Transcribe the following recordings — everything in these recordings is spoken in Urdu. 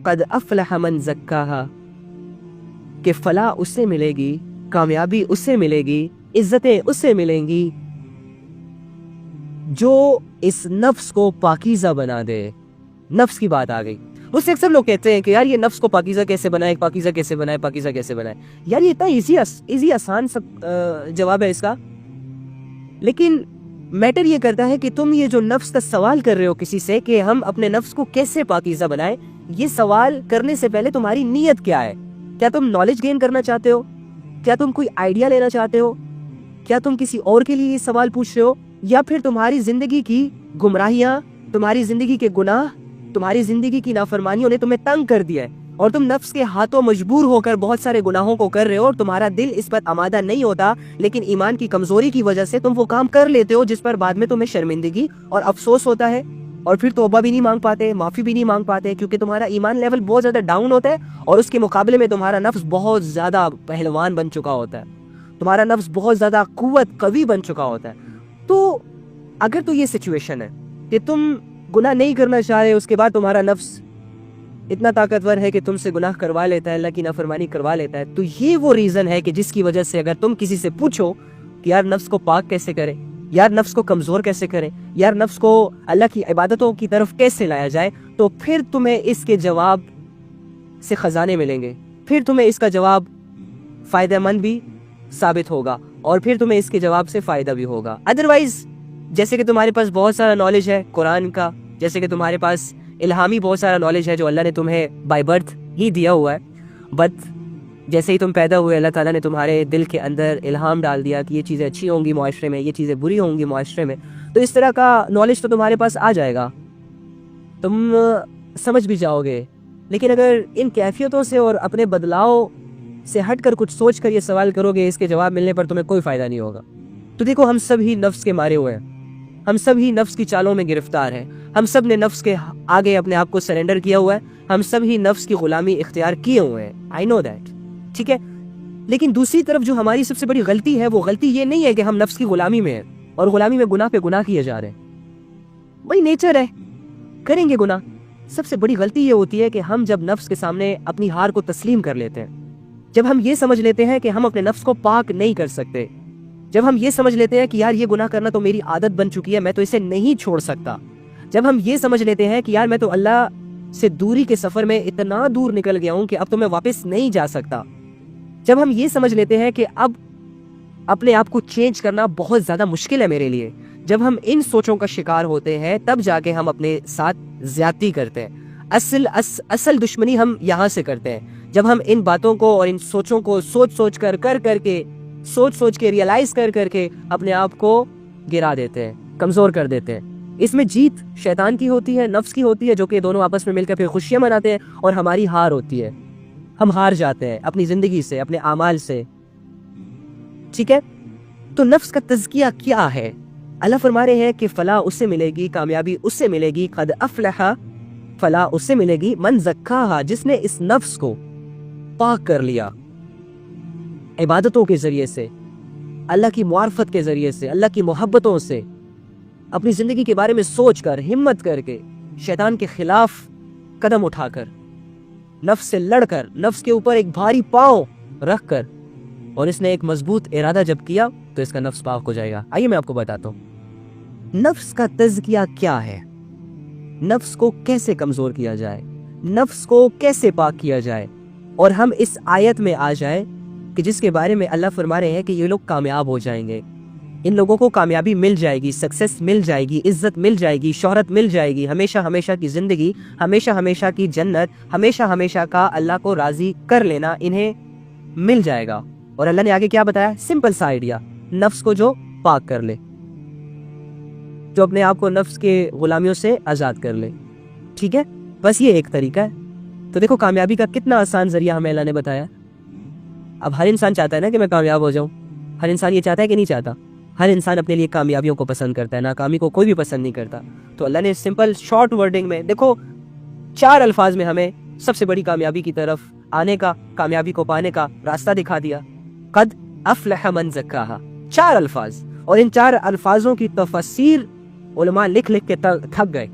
قد افلح من زکاہا کہ فلاح اس سے ملے گی، کامیابی اس سے ملے گی، عزتیں اس سے ملیں گی جو اس نفس کو پاکیزہ بنا دے۔ نفس کی بات آ گئی۔ اس سے اکثر لوگ کہتے ہیں کہ یار یہ نفس کو پاکیزہ کیسے بنائے، پاکیزہ کیسے بنائے، پاکیزہ کیسے بنائے۔ یار یہ اتنا ایزی آسان سب جواب ہے اس کا، لیکن میٹر یہ کرتا ہے کہ تم یہ جو نفس کا سوال کر رہے ہو کسی سے کہ ہم اپنے نفس کو کیسے پاکیزہ بنائیں، یہ سوال کرنے سے پہلے تمہاری نیت کیا ہے؟ کیا تم نالج گین کرنا چاہتے ہو؟ کیا تم کوئی آئیڈیا لینا چاہتے ہو؟ کیا تم کسی اور کے لیے یہ سوال پوچھ رہے ہو؟ یا پھر تمہاری زندگی کی گمراہیاں، تمہاری زندگی کے گناہ، تمہاری زندگی کی نافرمانیوں نے تمہیں تنگ کر دیا ہے اور تم نفس کے ہاتھوں مجبور ہو کر بہت سارے گناہوں کو کر رہے ہو اور تمہارا دل اس پر آمادہ نہیں ہوتا، لیکن ایمان کی کمزوری کی وجہ سے تم وہ کام کر لیتے ہو جس پر بعد میں تمہیں شرمندگی اور افسوس ہوتا ہے، اور پھر توبہ بھی نہیں مانگ پاتے، معافی بھی نہیں مانگ پاتے، کیونکہ تمہارا ایمان لیول بہت زیادہ ڈاؤن ہوتا ہے اور اس کے مقابلے میں تمہارا نفس بہت زیادہ پہلوان بن چکا ہوتا ہے، تمہارا نفس بہت زیادہ قوی بن چکا ہوتا ہے۔ تو اگر تو یہ سچویشن ہے کہ تم گناہ نہیں کرنا چاہ رہے، اس کے بعد تمہارا نفس اتنا طاقتور ہے کہ تم سے گناہ کروا لیتا ہے، اللہ کی نافرمانی کروا لیتا ہے، تو یہ وہ ریزن ہے کہ جس کی وجہ سے اگر تم کسی سے پوچھو کہ یار نفس کو پاک کیسے کرے، یار نفس کو کمزور کیسے کرے، یار نفس کو اللہ کی عبادتوں کی طرف کیسے لایا جائے، تو پھر تمہیں اس کے جواب سے خزانے ملیں گے، پھر تمہیں اس کا جواب فائدہ مند بھی ثابت ہوگا اور پھر تمہیں اس کے جواب سے فائدہ بھی ہوگا۔ ادروائز جیسے کہ تمہارے پاس بہت سارا نالج ہے قرآن کا، جیسے کہ تمہارے پاس الہامی بہت سارا نالج ہے جو اللہ نے تمہیں بائی برتھ ہی دیا ہوا ہے، بٹ جیسے ہی تم پیدا ہوئے اللہ تعالیٰ نے تمہارے دل کے اندر الہام ڈال دیا کہ یہ چیزیں اچھی ہوں گی معاشرے میں، یہ چیزیں بری ہوں گی معاشرے میں، تو اس طرح کا نالج تو تمہارے پاس آ جائے گا، تم سمجھ بھی جاؤ گے۔ لیکن اگر ان کیفیتوں سے اور اپنے بدلاؤ سے ہٹ کر کچھ سوچ کر یہ سوال کرو گے، اس کے جواب ملنے پر تمہیں کوئی فائدہ نہیں ہوگا۔ تو دیکھو ہم سب ہی نفس کے مارے ہوئے ہیں، ہم سب ہی نفس کی چالوں میں گرفتار ہیں، ہم سب نے نفس کے آگے اپنے آپ کو سرنڈر کیا ہوا ہے، ہم سب ہی نفس کی غلامی اختیار کیے ہوئے ہیں، I know that، ٹھیک ہے؟ لیکن دوسری طرف جو ہماری سب سے بڑی غلطی ہے، وہ غلطی یہ نہیں ہے کہ ہم نفس کی غلامی میں ہیں اور غلامی میں گناہ پہ گناہ کیے جا رہے ہیں، وہی نیچر ہے، کریں گے گناہ۔ سب سے بڑی غلطی یہ ہوتی ہے کہ ہم جب نفس کے سامنے اپنی ہار کو تسلیم کر لیتے ہیں، جب ہم یہ سمجھ لیتے ہیں کہ ہم اپنے نفس کو پاک نہیں کر سکتے، جب ہم یہ سمجھ لیتے ہیں کہ یار یہ گناہ کرنا تو میری عادت بن چکی ہے، میں تو اسے نہیں چھوڑ سکتا، جب ہم یہ سمجھ لیتے ہیں کہ یار میں تو اللہ سے دوری کے سفر میں اتنا دور نکل گیا ہوں کہ اب تو میں واپس نہیں جا سکتا، جب ہم یہ سمجھ لیتے ہیں کہ اب اپنے آپ کو چینج کرنا بہت زیادہ مشکل ہے میرے لیے، جب ہم ان سوچوں کا شکار ہوتے ہیں تب جا کے ہم اپنے ساتھ زیادتی کرتے ہیں۔ اصل دشمنی ہم یہاں سے کرتے ہیں، جب ہم ان باتوں کو اور ان سوچوں کو سوچ کے ریئلائز کر کے اپنے آپ کو گرا دیتے ہیں، کمزور کر دیتے ہیں۔ اس میں جیت شیطان کی ہوتی ہے، نفس کی ہوتی ہے، جو کہ دونوں آپس میں مل کر پھر خوشیاں مناتے ہیں، اور ہماری ہار ہوتی ہے، ہم ہار جاتے ہیں اپنی زندگی سے، اپنے اعمال سے، ٹھیک ہے؟ تو نفس کا تزکیہ کیا ہے؟ اللہ فرما رہے ہیں کہ فلاح اس سے ملے گی، کامیابی اس سے ملے گی، قد افلح، فلاح اس سے ملے گی، من زکاہا، جس نے اس نفس کو پاک کر لیا عبادتوں کے ذریعے سے، اللہ کی معرفت کے ذریعے سے، اللہ کی محبتوں سے، اپنی زندگی کے بارے میں سوچ کر، ہمت کر کے، شیطان کے خلاف قدم اٹھا کر، نفس سے لڑ کر، نفس کے اوپر ایک بھاری پاؤں رکھ کر، اور اس نے ایک مضبوط ارادہ جب کیا تو اس کا نفس پاک ہو جائے گا۔ آئیے میں آپ کو بتاتا ہوں نفس کا تزکیہ کیا ہے، نفس کو کیسے کمزور کیا جائے، نفس کو کیسے پاک کیا جائے، اور ہم اس آیت میں آ جائیں کہ جس کے بارے میں اللہ فرما رہے ہیں کہ یہ لوگ کامیاب ہو جائیں گے، ان لوگوں کو کامیابی مل جائے گی، سکسیس مل جائے گی، عزت مل جائے گی، شہرت مل جائے گی، ہمیشہ ہمیشہ کی زندگی، ہمیشہ ہمیشہ کی جنت، ہمیشہ ہمیشہ کا اللہ کو راضی کر لینا انہیں مل جائے گا۔ اور اللہ نے آگے کیا بتایا؟ سمپل سا آئیڈیا، نفس کو جو پاک کر لے، جو اپنے آپ کو نفس کے غلامیوں سے آزاد کر لے، ٹھیک ہے؟ بس یہ ایک طریقہ ہے۔ تو دیکھو کامیابی کا کتنا آسان ذریعہ ہمیں اللہ نے بتایا۔ اب ہر انسان چاہتا ہے نا کہ میں کامیاب ہو جاؤں، ہر انسان یہ چاہتا ہے کہ نہیں چاہتا؟ ہر انسان اپنے لیے کامیابیوں کو پسند کرتا ہے، ناکامی کو کوئی بھی پسند نہیں کرتا۔ تو اللہ نے سمپل شارٹ ورڈنگ میں، دیکھو 4 الفاظ میں ہمیں سب سے بڑی کامیابی کی طرف آنے کا، کامیابی کو پانے کا راستہ دکھا دیا۔ قد افلح من زکاہا، 4 الفاظ، اور ان 4 الفاظوں کی تفسیر علماء لکھ کے تھک گئے،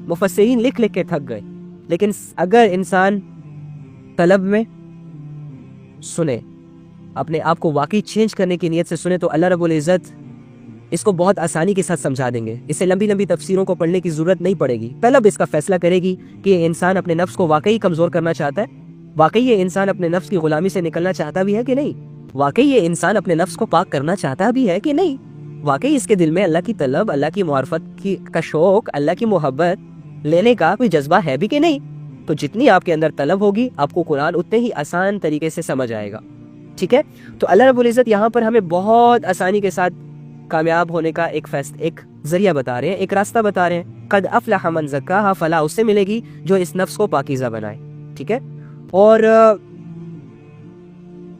مفسرین لکھ کے تھک گئے لیکن اگر انسان طلب میں سنے, اپنے آپ کو واقعی چینج کرنے کی نیت سے سنے, تو اللہ رب العزت اس کو بہت آسانی کے ساتھ سمجھا دیں گے. اسے لمبی لمبی تفسیروں کو پڑھنے کی ضرورت نہیں پڑے گی. طلب اس کا فیصلہ کرے گی کہ یہ انسان اپنے نفس کو واقعی کمزور کرنا چاہتا ہے, واقعی یہ انسان اپنے نفس کی غلامی سے نکلنا چاہتا بھی ہے کہ نہیں, واقعی یہ انسان اپنے نفس کو پاک کرنا چاہتا بھی ہے کہ نہیں, واقعی اس کے دل میں اللہ کی طلب, اللہ کی معرفت کا شوق, اللہ کی محبت لینے کا کوئی جذبہ ہے بھی کہ نہیں. تو جتنی آپ کے اندر طلب ہوگی آپ کو قرآن اتنے ہی آسان طریقے سے سمجھ آئے گا. ٹھیک ہے, تو اللہ رب العزت یہاں پر ہمیں بہت آسانی کے ساتھ کامیاب ہونے کا ایک ذریعہ بتا رہے ہیں, ایک راستہ بتا رہے ہیں. قد افلح من زکاہا, فلاح اس سے ملے گی جو اس نفس کو پاکیزہ بنائے. ٹھیک ہے, اور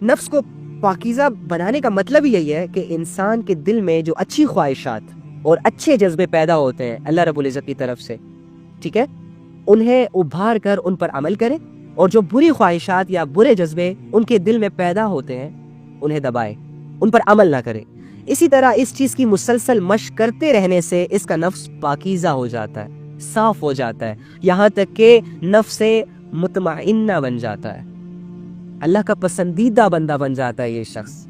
نفس کو پاکیزہ بنانے کا مطلب یہی ہے کہ انسان کے دل میں جو اچھی خواہشات اور اچھے جذبے پیدا ہوتے ہیں اللہ رب العزت کی طرف سے, ٹھیک ہے, انہیں ابھار کر ان پر عمل کرے, اور جو بری خواہشات یا برے جذبے ان کے دل میں پیدا ہوتے ہیں انہیں دبائے, ان پر عمل نہ کرے. اسی طرح اس چیز کی مسلسل مشق کرتے رہنے سے اس کا نفس پاکیزہ ہو جاتا ہے, صاف ہو جاتا ہے, یہاں تک کہ نفس مطمئنہ بن جاتا ہے, اللہ کا پسندیدہ بندہ بن جاتا ہے یہ شخص.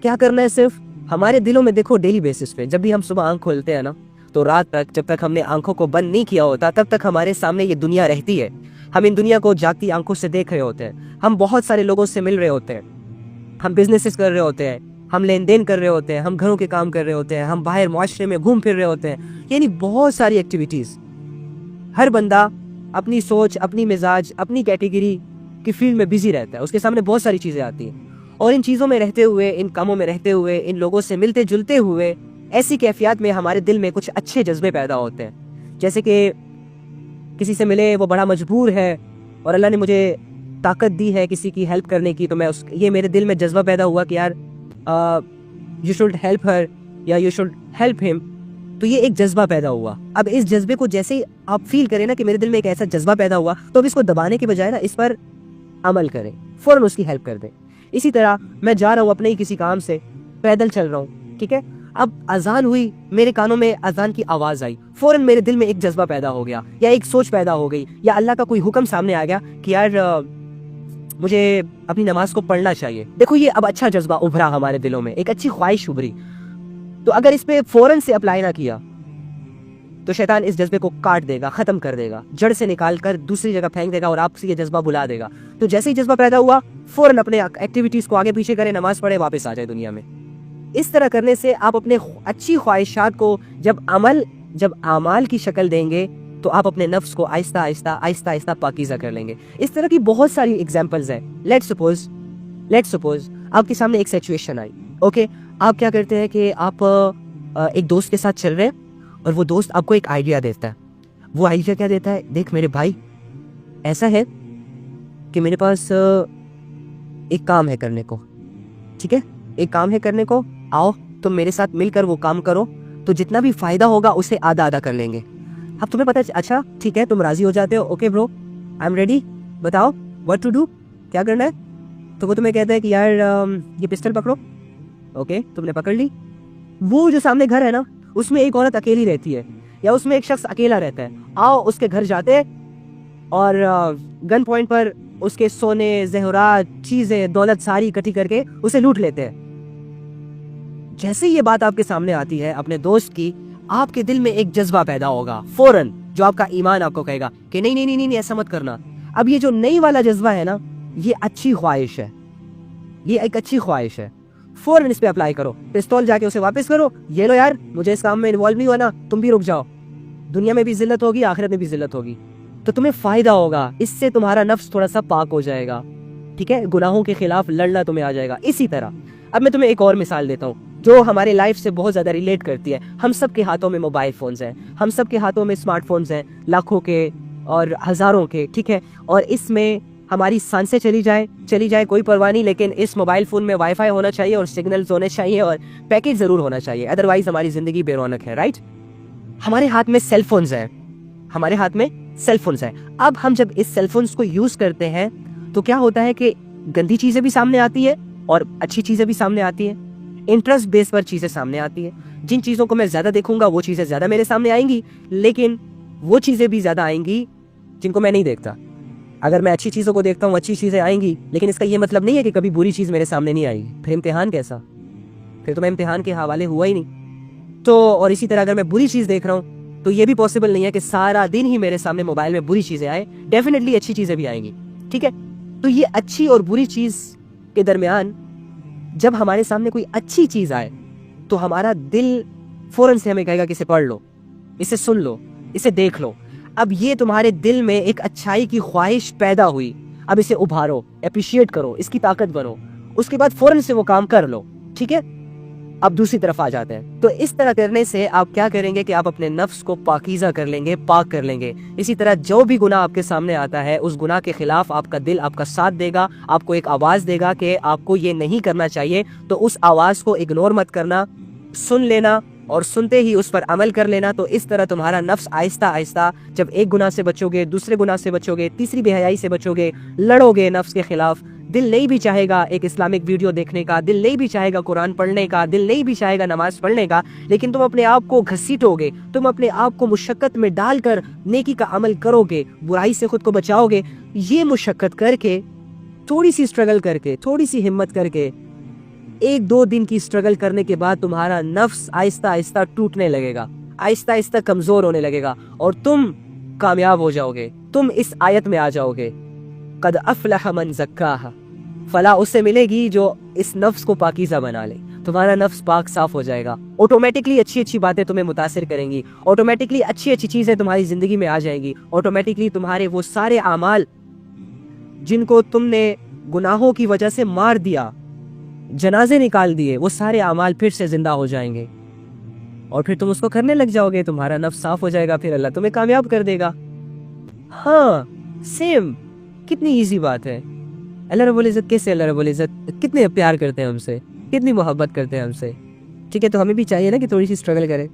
کیا کرنا ہے, صرف ہمارے دلوں میں دیکھو ڈیلی بیسس پہ جب بھی ہم صبح آنکھ کھولتے ہیں نا, تو رات تک جب تک ہم نے آنکھوں کو بند نہیں کیا ہوتا تب تک ہمارے سامنے یہ دنیا رہتی ہے. ہم ان دنیا کو جاگتی آنکھوں سے دیکھ رہے ہوتے ہیں, ہم بہت سارے لوگوں سے مل رہے ہوتے ہیں, ہم بزنسز کر رہے ہوتے ہیں, ہم لین دین کر رہے ہوتے ہیں, ہم گھروں کے کام کر رہے ہوتے ہیں, ہم باہر معاشرے میں گھوم پھر رہے ہوتے ہیں, یعنی بہت ساری ایکٹیویٹیز. ہر بندہ اپنی سوچ, اپنی مزاج, اپنی کیٹیگری کی فیلڈ میں بزی رہتا ہے, اس کے سامنے بہت ساری چیزیں آتی ہیں, اور ان چیزوں میں رہتے ہوئے, ان کاموں میں رہتے ہوئے, ان لوگوں سے ملتے جلتے ہوئے ایسی کیفیات میں ہمارے دل میں کچھ اچھے جذبے پیدا ہوتے ہیں. جیسے کہ کسی سے ملے, وہ بڑا مجبور ہے اور اللہ نے مجھے طاقت دی ہے کسی کی ہیلپ کرنے کی, تو میں یہ میرے دل میں جذبہ پیدا ہوا کہ یار یو شوڈ ہیلپ ہر یا یو شوڈ ہیلپ ہم, تو یہ ایک جذبہ پیدا ہوا. اب اس جذبے کو جیسے ہی آپ فیل کریں نا کہ میرے دل میں ایک ایسا جذبہ پیدا ہوا, تو اب اس کو دبانے کے بجائے نا اس پر عمل کریں, فوراً اس کی ہیلپ کر دیں. اسی طرح میں جا رہا ہوں اپنے ہی کسی کام سے, پیدل چل رہا ہوں, ٹھیک ہے, اب اذان ہوئی, میرے کانوں میں اذان کی آواز آئی, فوراً میرے دل میں ایک جذبہ پیدا ہو گیا, یا ایک سوچ پیدا ہو گئی, یا اللہ کا کوئی حکم سامنے آ گیا کہ یار مجھے اپنی نماز کو پڑھنا چاہیے. دیکھو یہ اب اچھا جذبہ ابھرا ہمارے دلوں میں, ایک اچھی خواہش ابھری. تو اگر اس پہ فوراً سے اپلائی نہ کیا تو شیطان اس جذبے کو کاٹ دے گا, ختم کر دے گا, جڑ سے نکال کر دوسری جگہ پھینک دے گا, اور آپ سے یہ جذبہ بلا دے گا. تو جیسے ہی جذبہ پیدا ہوا فوراً اپنے ایکٹیویٹیز کو آگے پیچھے کریں, نماز پڑھیں, واپس آ جائے دنیا میں. اس طرح کرنے سے آپ اپنے اچھی خواہشات کو جب اعمال کی شکل دیں گے تو آپ اپنے نفس کو آہستہ آہستہ پاکیزہ کر لیں گے. اس طرح کی بہت ساری ایگزامپلز ہیں. لیٹس سپوز آپ کے سامنے ایک سچویشن آئی, اوکے, آپ کیا کرتے ہیں کہ آپ ایک دوست کے ساتھ چل رہے ہیں اور وہ دوست آپ کو ایک آئیڈیا دیتا ہے. وہ آئیڈیا کیا دیتا ہے, دیکھ میرے بھائی, ایسا ہے کہ میرے پاس ایک کام ہے کرنے کو, ٹھیک ہے, ایک کام ہے کرنے کو, آؤ تم میرے ساتھ مل کر وہ کام کرو, تو جتنا بھی فائدہ ہوگا اسے آدھا کر لیں گے. اب تمہیں پتہ, اچھا ٹھیک ہے, تم راضی ہو جاتے ہو, اوکے برو, آئی ایم ریڈی, بتاؤ واٹ ٹو ڈو, کیا کرنا ہے. تو وہ تمہیں کہتا ہے کہ یار یہ پسٹل پکڑو, اوکے, تم نے پکڑ لی. وہ جو سامنے گھر ہے نا, اس میں ایک عورت اکیلی رہتی ہے, یا اس میں ایک شخص اکیلا رہتا ہے. آؤ اس کے گھر جاتے ہیں اور گن پوائنٹ پر اس کے سونے, زیورات, چیزیں, دولت ساری اکٹھی کر کے اسے لوٹ لیتے ہیں. جیسے یہ بات آپ کے سامنے آتی ہے اپنے دوست کی, آپ کے دل میں ایک جذبہ پیدا ہوگا فوراً, جو آپ کا ایمان آپ کو کہے گا کہ نہیں نہیں نہیں ایسا مت کرنا. اب یہ جو نئی والا جذبہ ہے نا, یہ اچھی خواہش ہے, یہ ایک اچھی خواہش ہے. فوراً اس پہ اپلائی کرو, پستول جا کے اسے واپس کرو, یہ لو یار, مجھے اس کام میں انوالو نہیں ہونا, تم بھی رک جاؤ, دنیا میں بھی ذلت ہوگی, آخرت میں بھی ذلت ہوگی, تو تمہیں فائدہ ہوگا, اس سے تمہارا نفس تھوڑا سا پاک ہو جائے گا, ٹھیک ہے, گناہوں کے خلاف لڑنا تمہیں آ جائے گا. اسی طرح اب میں تمہیں ایک اور مثال دیتا ہوں جو ہمارے لائف سے بہت زیادہ ریلیٹ کرتی ہے. ہم سب کے ہاتھوں میں موبائل فونز ہیں, ہم سب کے ہاتھوں میں اسمارٹ فونز ہیں, لاکھوں کے اور ہزاروں کے, ٹھیک ہے, اور اس میں ہماری سانسیں چلی جائے کوئی پرواہ نہیں, لیکن اس موبائل فون میں وائی فائی ہونا چاہیے, اور سگنلز ہونے چاہیے, اور پیکج ضرور ہونا چاہیے, ادروائز ہماری زندگی بے رونق ہے, رائٹ. ہمارے ہاتھ میں سیل فونز ہیں, اب ہم جب اس سیل فونز کو یوز کرتے ہیں تو کیا ہوتا ہے کہ گندی چیزیں بھی سامنے آتی ہے اور اچھی چیزیں بھی سامنے آتی ہیں, انٹرسٹ بیس پر چیزیں سامنے آتی ہیں. جن چیزوں کو میں زیادہ دیکھوں گا وہ چیزیں زیادہ میرے سامنے آئیں گی, لیکن وہ چیزیں بھی زیادہ آئیں گی جن کو میں نہیں دیکھتا. اگر میں اچھی چیزوں کو دیکھتا ہوں اچھی چیزیں آئیں گی, لیکن اس کا یہ مطلب نہیں ہے کہ کبھی بری چیز میرے سامنے نہیں آئے گی. پھر امتحان کیسا؟ پھر تو میں امتحان کے حوالے ہوا ہی نہیں. تو اور اسی طرح اگر میں بری چیز دیکھ رہا ہوں تو یہ بھی پاسبل نہیں ہے کہ سارا دن ہی میرے سامنے موبائل میں بری چیزیں آئیں. ڈیفینیٹلی اچھی چیزیں بھی آئیں گی, ٹھیک ہے. تو یہ اچھی اور بری چیز کے درمیان جب ہمارے سامنے کوئی اچھی چیز آئے تو ہمارا دل فوراً سے ہمیں کہے گا کہ اسے پڑھ لو, اسے سن لو, اسے دیکھ لو. اب یہ تمہارے دل میں ایک اچھائی کی خواہش پیدا ہوئی, اب اسے ابھارو, اپریشیٹ کرو, اس کی طاقت بنو, اس کے بعد فوراً سے وہ کام کر لو, ٹھیک ہے. اب دوسری طرف آ جاتے ہیں. تو اس طرح کرنے سے آپ کیا کریں گے کہ آپ اپنے نفس کو پاکیزہ کر لیں گے, پاک کر لیں گے. اسی طرح جو بھی گناہ آپ کے سامنے آتا ہے اس گناہ کے خلاف آپ کا دل آپ کا ساتھ دے گا, آپ کو ایک آواز دے گا کہ آپ کو یہ نہیں کرنا چاہیے. تو اس آواز کو اگنور مت کرنا, سن لینا اور سنتے ہی اس پر عمل کر لینا. تو اس طرح تمہارا نفس آہستہ آہستہ جب ایک گناہ سے بچو گے, دوسرے گناہ سے بچو گے, تیسری بے حیائی سے بچو گے, لڑو گے نفس کے خلاف. دل نہیں بھی چاہے گا ایک اسلامک ویڈیو دیکھنے کا, دل نہیں بھی چاہے گا قرآن پڑھنے کا, دل نہیں بھی چاہے گا نماز پڑھنے کا, لیکن تم اپنے آپ کو گھسیٹو گے, تم اپنے آپ کو مشقت میں ڈال کر نیکی کا عمل کرو گے, برائی سے خود کو بچاؤ گے. یہ مشقت کر کے, تھوڑی سی اسٹرگل کر کے, تھوڑی سی ہمت کر کے, 1-2 دن کی اسٹرگل کرنے کے بعد تمہارا نفس آہستہ آہستہ ٹوٹنے لگے گا, آہستہ آہستہ کمزور ہونے لگے گا اور تم کامیاب ہو جاؤ گے. تم اس آیت میں آ جاؤ گے, قد افلح من زکاہا, فلاح اسے ملے گی جو اس نفس کو پاکیزہ بنا لے. تمہارا نفس پاک صاف ہو جائے گا, آٹومیٹکلی اچھی اچھی باتیں تمہیں متاثر کریں گی, آٹومیٹکلی اچھی اچھی چیزیں تمہاری زندگی میں آ جائیں گی, آٹومیٹکلی تمہارے وہ سارے اعمال جن کو تم نے گناہوں کی وجہ سے مار دیا, جنازے نکال دیے, وہ سارے اعمال پھر سے زندہ ہو جائیں گے اور پھر تم اس کو کرنے لگ جاؤ گے. تمہارا نفس صاف ہو جائے گا, پھر اللہ تمہیں کامیاب کر دے گا. ہاں سیم, کتنی ایزی بات ہے. اللہ رب العزت کیسے, اللہ رب العزت کتنے پیار کرتے ہیں ہم سے, کتنی محبت کرتے ہیں ہم سے, ٹھیک ہے. تو ہمیں بھی چاہیے نا کہ تھوڑی سی اسٹرگل کرے.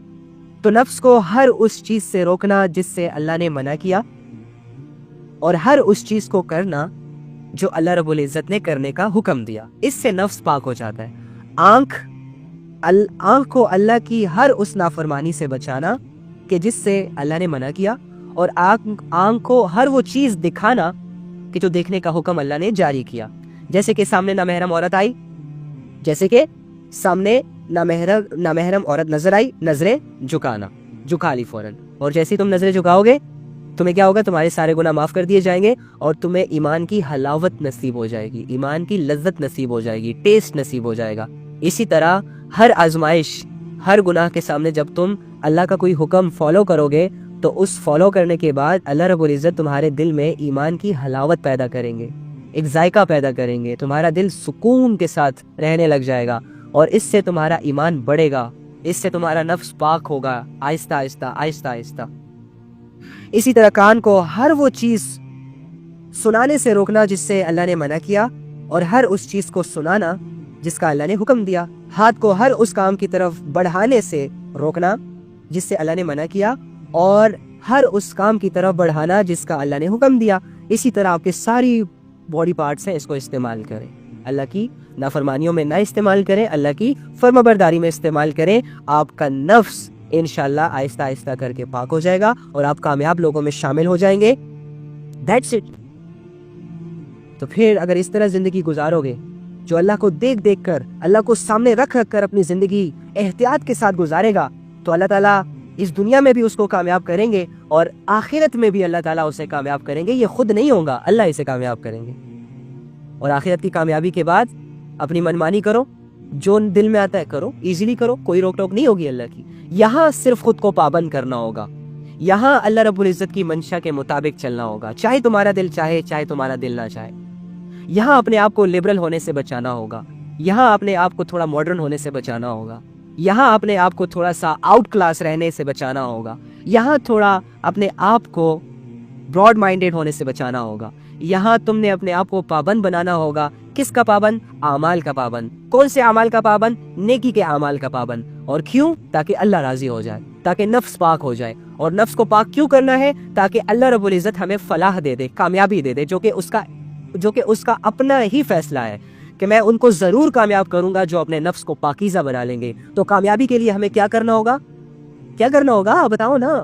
تو نفس کو ہر اس چیز سے روکنا جس سے اللہ نے منع کیا, اور ہر اس چیز کو کرنا جو اللہ رب العزت نے کرنے کا حکم دیا. اس سے نفس پاک ہو جاتا ہے. آنکھ کو اللہ کی ہر اس نافرمانی سے بچانا کہ جس سے اللہ نے منع کیا, اور آنکھ کو ہر وہ چیز دکھانا کہ جو دیکھنے کا حکم اللہ نے جاری کیا. جیسے کہ سامنے نامحرم عورت آئی, جیسے کہ سامنے نامحرم عورت نظر آئی, نظریں جھکانا, جھکا لی فوراً. اور جیسے تم نظریں جھکاؤ گے تمہیں کیا ہوگا, تمہارے سارے گناہ معاف کر دیے جائیں گے اور تمہیں ایمان کی حلاوت نصیب ہو جائے گی, ایمان کی لذت نصیب ہو جائے گی, ٹیسٹ نصیب ہو جائے گا. اسی طرح ہر آزمائش, ہر گناہ کے سامنے جب تم اللہ کا کوئی حکم فالو کرو گے تو اس فالو کرنے کے بعد اللہ رب العزت تمہارے دل میں ایمان کی حلاوت پیدا کریں گے, ایک ذائقہ پیدا کریں گے. تمہارا دل سکون کے ساتھ رہنے لگ جائے گا اور اس سے تمہارا ایمان بڑھے گا, اس سے تمہارا نفس پاک ہوگا آہستہ آہستہ آہستہ آہستہ. اسی طرح کان کو ہر وہ چیز سنانے سے روکنا جس سے اللہ نے منع کیا, اور ہر اس چیز کو سنانا جس کا اللہ نے حکم دیا. ہاتھ کو ہر اس کام کی طرف بڑھانے سے روکنا جس سے اللہ نے منع کیا, اور ہر اس کام کی طرف بڑھانا جس کا اللہ نے حکم دیا. اسی طرح آپ کے ساری باڈی پارٹس ہیں, اس کو استعمال کریں, اللہ کی نافرمانیوں میں نہ استعمال کریں, اللہ کی فرما برداری میں استعمال کریں. آپ کا نفس انشاءاللہ آہستہ آہستہ کر کے پاک ہو جائے گا اور آپ کامیاب لوگوں میں شامل ہو جائیں گے. That's it. تو پھر اگر اس طرح زندگی گزارو گے, جو اللہ کو دیکھ دیکھ کر, اللہ کو سامنے رکھ رکھ کر اپنی زندگی احتیاط کے ساتھ گزارے گا, تو اللہ تعالیٰ اس دنیا میں بھی اس کو کامیاب کریں گے اور آخرت میں بھی اللہ تعالیٰ اسے کامیاب کریں گے. یہ خود نہیں ہوگا, اللہ اسے کامیاب کریں گے. اور آخرت کی کامیابی کے بعد اپنی منمانی کرو, جو دل میں آتا ہے کرو, ایزیلی کرو, کوئی روک ٹوک نہیں ہوگی اللہ کی. یہاں صرف خود کو پابند کرنا ہوگا, یہاں اللہ رب العزت کی منشا کے مطابق چلنا ہوگا, چاہے تمہارا دل چاہے چاہے تمہارا دل نہ چاہے. یہاں اپنے آپ کو لبرل ہونے سے بچانا ہوگا, یہاں اپنے آپ کو تھوڑا ماڈرن ہونے سے بچانا ہوگا, یہاں اپنے آپ کو تھوڑا سا آؤٹ کلاس رہنے سے بچانا ہوگا, یہاں تھوڑا اپنے آپ کو براڈ مائنڈیڈ ہونے سے بچانا ہوگا. یہاں تم نے اپنے آپ کو پابند بنانا ہوگا. کس کا پابند؟ اعمال کا پابند. کون سے اعمال کا پابند؟ نیکی کے اعمال کا پابند. اور کیوں؟ تاکہ اللہ راضی ہو جائے, تاکہ نفس پاک ہو جائے. اور نفس کو پاک کیوں کرنا ہے؟ تاکہ اللہ رب العزت ہمیں فلاح دے دے, کامیابی دے دے, جو کہ اس کا اپنا ہی فیصلہ ہے کہ میں ان کو ضرور کامیاب کروں گا جو اپنے نفس کو پاکیزہ بنا لیں گے. تو کامیابی کے لیے ہمیں کیا کرنا ہوگا؟ کیا کرنا ہوگا بتاؤ نا.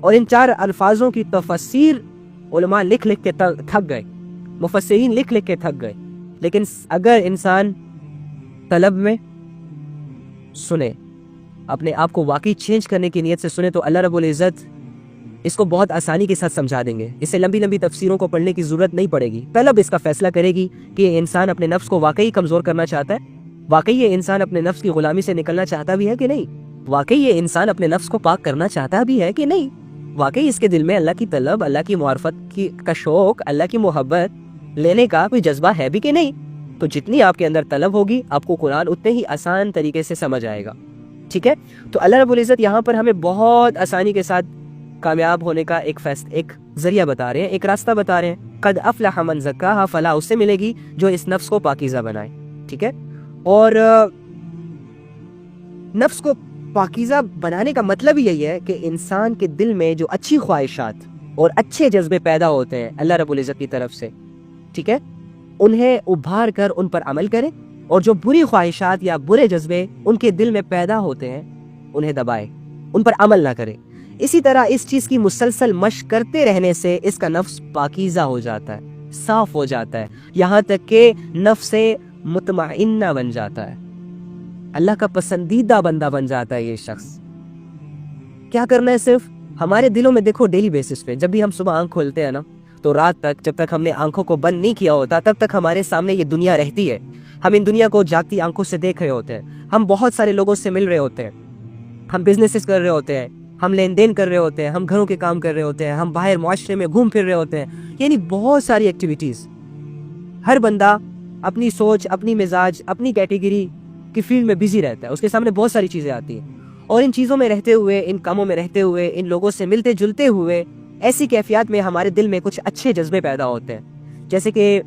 اور ان 4 الفاظوں کی تفسیر علماء لکھ لکھ کے تھک گئے، مفسرین لکھ لکھ کے تھک گئے، لیکن اگر انسان طلب میں سنے، اپنے آپ کو واقعی چینج کرنے کی نیت سے سنے، تو اللہ رب العزت اس کو بہت آسانی کے ساتھ سمجھا دیں گے. اسے لمبی لمبی تفسیروں کو پڑھنے کی ضرورت نہیں پڑے گی. طلب اس کا فیصلہ کرے گی کہ یہ انسان اپنے نفس کو واقعی کمزور کرنا چاہتا ہے، واقعی یہ انسان اپنے نفس کی غلامی سے نکلنا چاہتا بھی ہے کہ نہیں، واقعی یہ انسان اپنے نفس کو پاک کرنا چاہتا بھی ہے کہ نہیں، واقعی اس کے دل میں اللہ کی طلب، اللہ کی معرفت کا شوق، اللہ کی محبت لینے کا کوئی جذبہ ہے بھی کہ نہیں. تو جتنی آپ کے اندر طلب ہوگی، آپ کو قرآن اتنے ہی آسان طریقے سے سمجھ آئے گا. ٹھیک ہے، تو اللہ رب العزت یہاں پر ہمیں بہت آسانی کے ساتھ کامیاب ہونے کا ایک ذریعہ بتا رہے ہیں، ایک راستہ بتا رہے ہیں. قد افلح من زکاہا، فلاح اس سے ملے گی جو اس نفس کو پاکیزہ بنائے. ٹھیک ہے، اور نفس کو پاکیزہ بنانے کا مطلب یہی ہے کہ انسان کے دل میں جو اچھی خواہشات اور اچھے جذبے پیدا ہوتے ہیں اللہ رب العزت کی طرف سے، ٹھیک ہے، انہیں ابھار کر ان پر عمل کرے، اور جو بری خواہشات یا برے جذبے ان کے دل میں پیدا ہوتے ہیں انہیں دبائے، ان پر عمل نہ کرے. اسی طرح اس چیز کی مسلسل مشق کرتے رہنے سے اس کا نفس پاکیزہ ہو جاتا ہے، صاف ہو جاتا ہے، یہاں تک کہ نفس مطمئنہ بن جاتا ہے، اللہ کا پسندیدہ بندہ بن جاتا ہے. یہ شخص کیا کرنا ہے؟ صرف ہمارے دلوں میں دیکھو، ڈیلی بیسس پہ جب بھی ہم صبح آنکھ کھولتے ہیں نا، تو رات تک جب تک ہم نے آنکھوں کو بند نہیں کیا ہوتا تب تک ہمارے سامنے یہ دنیا رہتی ہے. ہم ان دنیا کو جاگتی آنکھوں سے دیکھ رہے ہوتے ہیں، ہم بہت سارے لوگوں سے مل رہے ہوتے ہیں، ہم بزنسز کر رہے ہوتے ہیں، ہم لین دین کر رہے ہوتے ہیں، ہم گھروں کے کام کر رہے ہوتے ہیں، ہم باہر معاشرے میں گھوم پھر رہے ہوتے ہیں، یعنی بہت ساری ایکٹیویٹیز. ہر بندہ اپنی سوچ، اپنی مزاج، اپنی کیٹیگری کی فیلڈ میں بزی رہتا ہے، اس کے سامنے بہت ساری چیزیں آتی ہیں، اور ان چیزوں میں رہتے ہوئے، ان کاموں میں رہتے ہوئے، ان لوگوں سے ملتے جلتے ہوئے ایسی کیفیات میں ہمارے دل میں کچھ اچھے جذبے پیدا ہوتے ہیں. جیسے کہ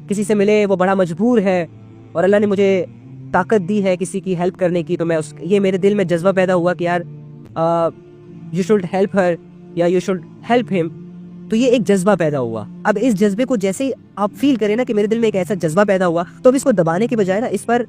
کسی سے ملے، وہ بڑا مجبور ہے اور اللہ نے مجھے طاقت دی ہے کسی کی ہیلپ کرنے کی، تو میں یہ میرے دل میں جذبہ پیدا ہوا کہ یار یو شوڈ ہیلپ ہر یا یو شوڈ ہیلپ ہم. تو یہ ایک جذبہ پیدا ہوا. اب اس جذبے کو جیسے ہی آپ فیل کریں نا کہ میرے دل میں ایک ایسا جذبہ پیدا ہوا، تو اب اس کو دبانے کے بجائے نا اس پر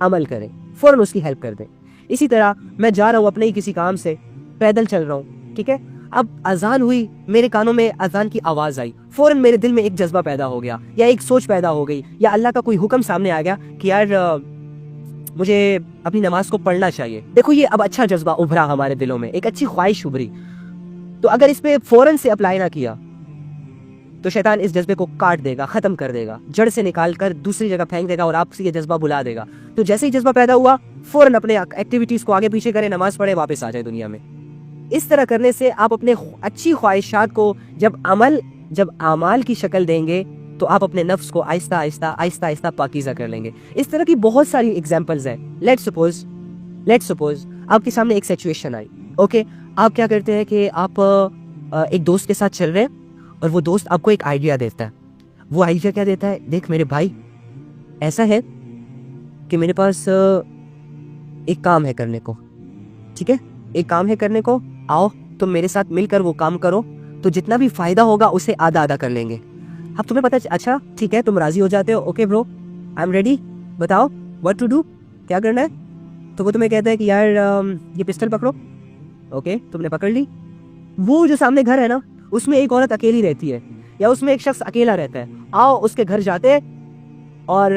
عمل کریں، فوراً اس کی ہیلپ کر دیں. اسی طرح میں جا رہا ہوں اپنے ہی کسی کام سے، پیدل چل رہا ہوں، ٹھیک ہے، اب اذان ہوئی، میرے کانوں میں اذان کی آواز آئی، فوراً میرے دل میں ایک جذبہ پیدا ہو گیا، یا ایک سوچ پیدا ہو گئی، یا اللہ کا کوئی حکم سامنے آ گیا کہ یار مجھے اپنی نماز کو پڑھنا چاہیے. دیکھو یہ اب اچھا جذبہ ابھرا ہمارے دلوں میں، ایک اچھی خواہش ابھری. تو اگر اس پہ فوراً سے اپلائی نہ کیا تو شیطان اس جذبے کو کاٹ دے گا، ختم کر دے گا، جڑ سے نکال کر دوسری جگہ پھینک دے گا اور آپ سے یہ جذبہ بلا دے گا. تو جیسے ہی جذبہ پیدا ہوا، فوراً اپنے ایکٹیویٹیز کو آگے پیچھے کریں، نماز پڑھیں، واپس آ جائے دنیا میں. اس طرح کرنے سے آپ اپنے اچھی خواہشات کو جب اعمال کی شکل دیں گے تو آپ اپنے نفس کو آہستہ آہستہ پاکیزہ کر لیں گے. اس طرح کی بہت ساری ایگزامپلز ہیں. لیٹ سپوز آپ کے سامنے ایک سچویشن آئی، اوکے، آپ کیا کرتے ہیں کہ آپ ایک دوست کے ساتھ چل رہے ہیں اور وہ دوست آپ کو ایک آئیڈیا دیتا ہے. وہ آئیڈیا کیا دیتا ہے؟ دیکھ میرے بھائی، ایسا ہے کہ میرے پاس ایک کام ہے کرنے کو، ٹھیک ہے، ایک کام ہے کرنے کو، آؤ تم میرے ساتھ مل کر وہ کام کرو، تو جتنا بھی فائدہ ہوگا اسے آدھا آدھا کر لیں گے. اب تمہیں پتا، اچھا ٹھیک ہے، تم راضی ہو جاتے ہو، اوکے برو آئی ایم ریڈی، بتاؤ واٹ ٹو ڈو، کیا کرنا ہے. تو وہ تمہیں کہتا ہے کہ یار یہ پسٹل پکڑو، اوکے تم نے پکڑ لی. وہ جو سامنے گھر ہے نا، اس میں ایک عورت اکیلی رہتی ہے یا اس میں ایک شخص اکیلا رہتا ہے. آؤ اس کے گھر جاتے ہیں اور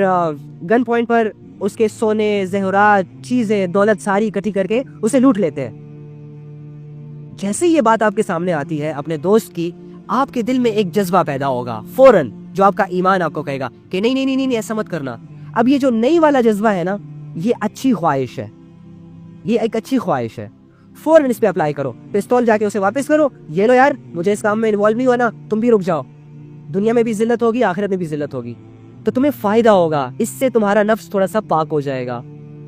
گن پوائنٹ پر اس کے سونے، زیورات، چیزیں، دولت ساری اکٹھی کر کے اسے لوٹ لیتے ہیں. جیسے یہ بات آپ کے سامنے آتی ہے اپنے دوست کی، آپ کے دل میں ایک جذبہ پیدا ہوگا فوراً، جو آپ کا ایمان آپ کو کہے گا کہ نہیں نہیں نہیں ایسا مت کرنا. اب یہ جو نئی والا جذبہ ہے نا، یہ اچھی خواہش ہے، یہ ایک اچھی خواہش ہے. فوراً اس پہ اپلائی کرو، پستول جا کے اسے واپس کرو، یہ لو یار مجھے اس کام میں انوالو نہیں ہونا، تم بھی رک جاؤ، دنیا میں بھی ذلت ہوگی، آخرت میں بھی ذلت ہوگی، تو تمہیں فائدہ ہوگا، اس سے تمہارا نفس تھوڑا سا پاک ہو جائے گا،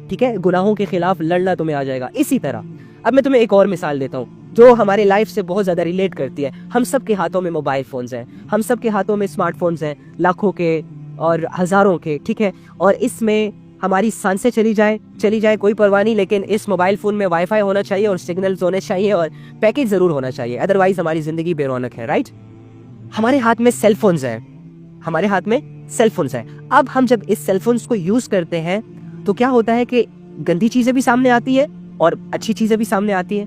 ٹھیک ہے، گناہوں کے خلاف لڑنا تمہیں آ جائے گا. اسی طرح اب میں تمہیں ایک اور مثال دیتا ہوں جو ہمارے لائف سے بہت زیادہ ریلیٹ کرتی ہے. ہم سب کے ہاتھوں میں موبائل فونز ہیں، ہم سب کے ہاتھوں میں اسمارٹ فونز ہیں، لاکھوں کے اور ہزاروں کے، ٹھیک ہے، اور اس میں ہماری سانسیں چلی جائے کوئی پرواہ نہیں، لیکن اس موبائل فون میں وائی فائی ہونا چاہیے اور سگنلز ہونے چاہیے اور پیکج ضرور ہونا چاہیے، ادروائز ہماری زندگی بے رونق ہے، رائٹ. ہمارے ہاتھ میں سیل فونز ہیں، اب ہم جب اس سیل فونز کو یوز کرتے ہیں تو کیا ہوتا ہے کہ گندی چیزیں بھی سامنے آتی ہے اور اچھی چیزیں بھی سامنے آتی ہیں.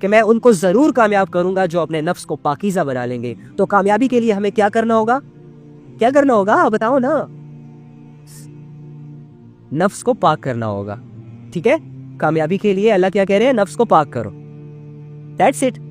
کہ میں ان کو ضرور کامیاب کروں گا جو اپنے نفس کو پاکیزہ بنا لیں گے. تو کامیابی کے لیے ہمیں کیا کرنا ہوگا؟ کیا کرنا ہوگا بتاؤ نا. نفس کو پاک کرنا ہوگا. ٹھیک ہے, کامیابی کے لیے اللہ کیا کہہ رہے ہیں؟ نفس کو پاک کرو. That's it.